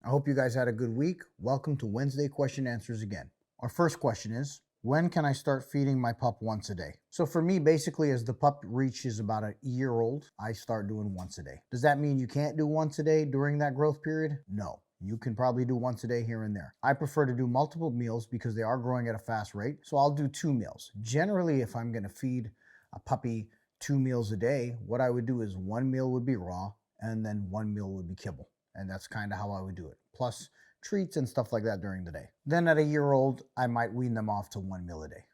I hope you guys had a good week. Welcome to Wednesday question answers again. Our first question is, when can I start feeding my pup once a day? So for me, basically, as the pup reaches about a year old, I start doing once a day. Does that mean you can't do once a day during that growth period? No. You can probably do once a day here and there. I prefer to do multiple meals because they are growing at a fast rate. So I'll do 2 meals. Generally, if I'm going to feed a puppy 2 meals a day, what I would do is 1 meal would be raw and then 1 meal would be kibble. And that's kind of how I would do it. Plus treats and stuff like that during the day. Then at a year old, I might wean them off to 1 meal a day.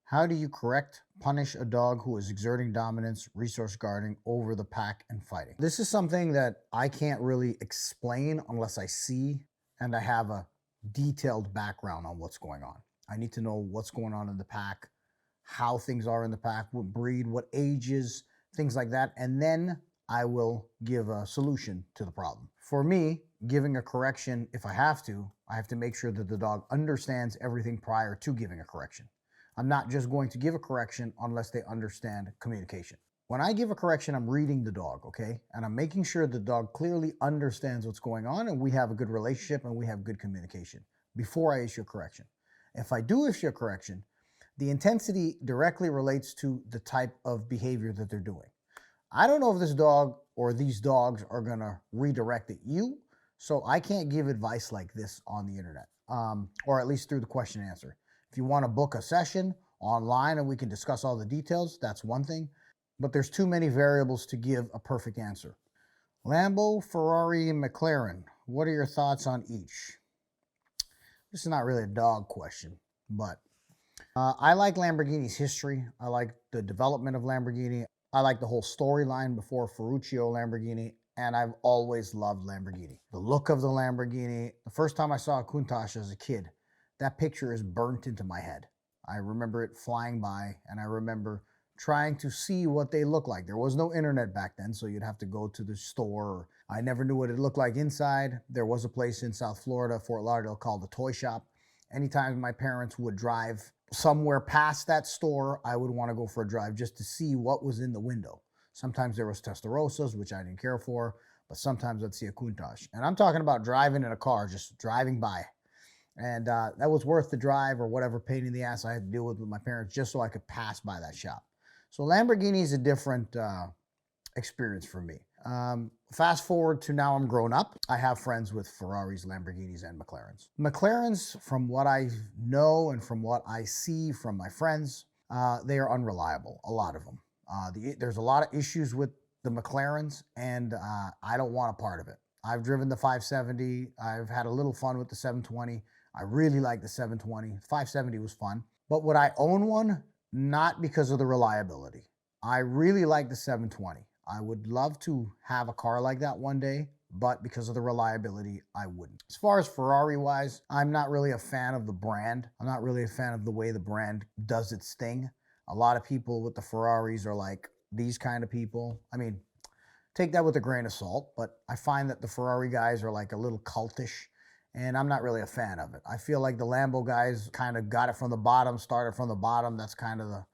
How do you correct, punish a dog who is exerting dominance, resource guarding over the pack and fighting? This is something that I can't really explain unless I see and I have a detailed background on what's going on. I need to know what's going on in the pack, how things are in the pack, what breed, what ages, things like that. And then I will give a solution to the problem. For me, giving a correction, if I have to make sure that the dog understands everything prior to giving a correction. I'm not just going to give a correction unless they understand communication. When I give a correction, I'm reading the dog, okay? And I'm making sure the dog clearly understands what's going on and we have a good relationship and we have good communication before I issue a correction. If I do issue a correction, the intensity directly relates to the type of behavior that they're doing. I don't know if this dog or these dogs are going to redirect at you, so I can't give advice like this on the internet, or at least through the question and answer. If you want to book a session online and we can discuss all the details, that's one thing, but there's too many variables to give a perfect answer. Lambo, Ferrari, and McLaren, what are your thoughts on each? This is not really a dog question, but I like Lamborghini's history. I like the development of Lamborghini. I like the whole storyline before Ferruccio Lamborghini, and I've always loved Lamborghini. The look of the Lamborghini. The first time I saw a Countach as a kid, that picture is burnt into my head. I remember it flying by, and I remember trying to see what they look like. There was no internet back then, so you'd have to go to the store. I never knew what it looked like inside. There was a place in South Florida, Fort Lauderdale, called the Toy Shop. Anytime my parents would drive somewhere past that store, I would want to go for a drive just to see what was in the window. Sometimes there was Testarossas, which I didn't care for, but sometimes I'd see a Countach. And I'm talking about driving in a car, just driving by. And that was worth the drive or whatever pain in the ass I had to deal with my parents just so I could pass by that shop. So Lamborghini is a different experience for me. Fast forward to now I'm grown up. I have friends with Ferraris, Lamborghinis, and McLarens. McLarens, from what I know and from what I see from my friends, they are unreliable, a lot of them. There's a lot of issues with the McLarens, and I don't want a part of it. I've driven the 570. I've had a little fun with the 720. I really like the 720. 570 was fun. But would I own one? Not because of the reliability. I really like the 720. I would love to have a car like that one day, but because of the reliability, I wouldn't. As far as Ferrari-wise, I'm not really a fan of the brand. I'm not really a fan of the way the brand does its thing. A lot of people with the Ferraris are like these kind of people. I mean, take that with a grain of salt, but I find that the Ferrari guys are like a little cultish, and I'm not really a fan of it. I feel like the Lambo guys kind of got it from the bottom, started from the bottom. That's kind of the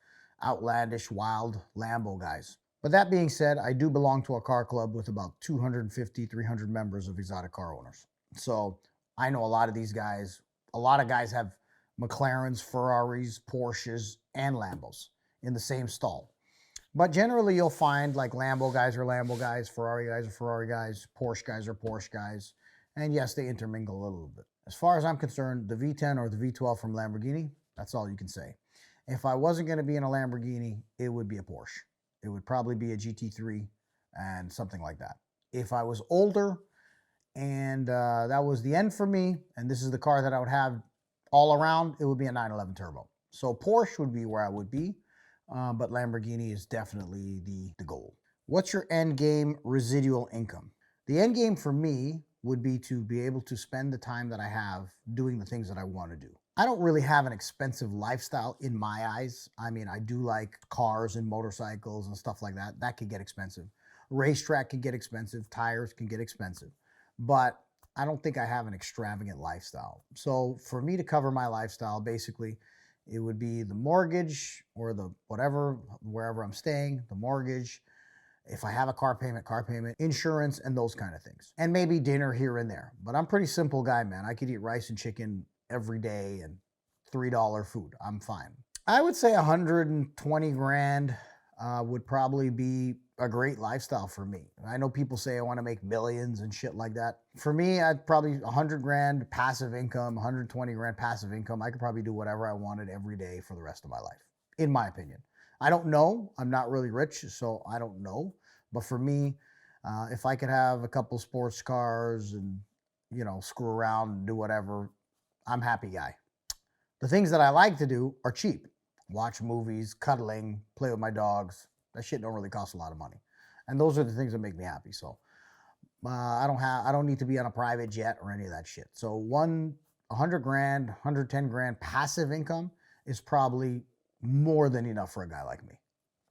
outlandish, wild Lambo guys. But that being said, I do belong to a car club with about 250, 300 members of exotic car owners. So I know a lot of these guys. A lot of guys have McLarens, Ferraris, Porsches, and Lambos in the same stall. But generally you'll find like Lambo guys are Lambo guys, Ferrari guys are Ferrari guys, Porsche guys are Porsche guys. And yes, they intermingle a little bit. As far as I'm concerned, the V10 or the V12 from Lamborghini, that's all you can say. If I wasn't going to be in a Lamborghini, it would be a Porsche. It would probably be a GT3 and something like that. If I was older and that was the end for me, and this is the car that I would have all around, it would be a 911 Turbo. So Porsche would be where I would be, but Lamborghini is definitely the goal. What's your end game residual income? The end game for me would be to be able to spend the time that I have doing the things that I want to do. I don't really have an expensive lifestyle in my eyes. I mean, I do like cars and motorcycles and stuff like that. That could get expensive. Racetrack can get expensive. Tires can get expensive. But I don't think I have an extravagant lifestyle. So for me to cover my lifestyle, basically, it would be the mortgage or the whatever, wherever I'm staying, the mortgage, If I have a car payment, insurance, and those kind of things. And maybe dinner here and there. But I'm a pretty simple guy, man. I could eat rice and chicken every day and $3 food. I'm fine. I would say 120 grand would probably be a great lifestyle for me. I know people say I want to make millions and shit like that. For me, I'd probably 100 grand passive income, 120 grand passive income. I could probably do whatever I wanted every day for the rest of my life, in my opinion. I don't know. I'm not really rich, so I don't know. But for me, if I could have a couple sports cars and, screw around and do whatever, I'm a happy guy. The things that I like to do are cheap. Watch movies, cuddling, play with my dogs. That shit don't really cost a lot of money. And those are the things that make me happy. So I don't need to be on a private jet or any of that shit. So 100 grand, 110 grand passive income is probably more than enough for a guy like me.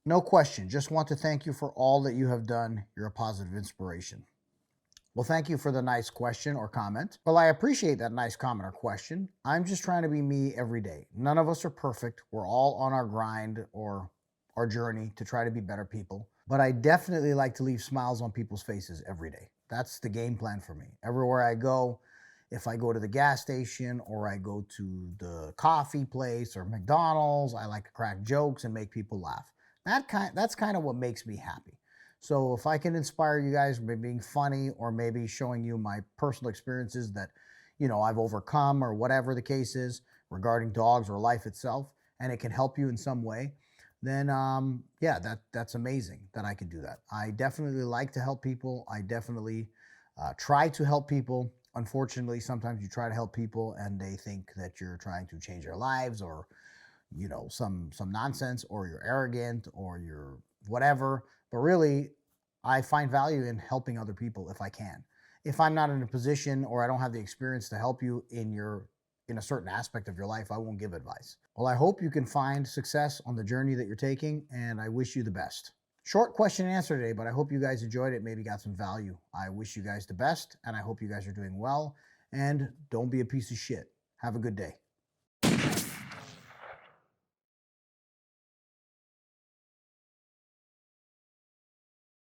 No question. Just want to thank you for all that you have done. You're a positive inspiration. Well, thank you for the nice question or comment. Well, I appreciate that nice comment or question. I'm just trying to be me every day. None of us are perfect. We're all on our grind or our journey to try to be better people. But I definitely like to leave smiles on people's faces every day. That's the game plan for me. Everywhere I go, if I go to the gas station or I go to the coffee place or McDonald's, I like to crack jokes and make people laugh. That's kind of what makes me happy. So if I can inspire you guys by being funny or maybe showing you my personal experiences that, I've overcome or whatever the case is regarding dogs or life itself, and it can help you in some way, then that's amazing that I can do that. I definitely like to help people. I definitely try to help people. Unfortunately, sometimes you try to help people and they think that you're trying to change their lives or, some nonsense, or you're arrogant or you're whatever. But really, I find value in helping other people if I can. If I'm not in a position or I don't have the experience to help you in a certain aspect of your life, I won't give advice. Well, I hope you can find success on the journey that you're taking, and I wish you the best. Short question and answer today, but I hope you guys enjoyed it, maybe got some value. I wish you guys the best, and I hope you guys are doing well, and don't be a piece of shit. Have a good day.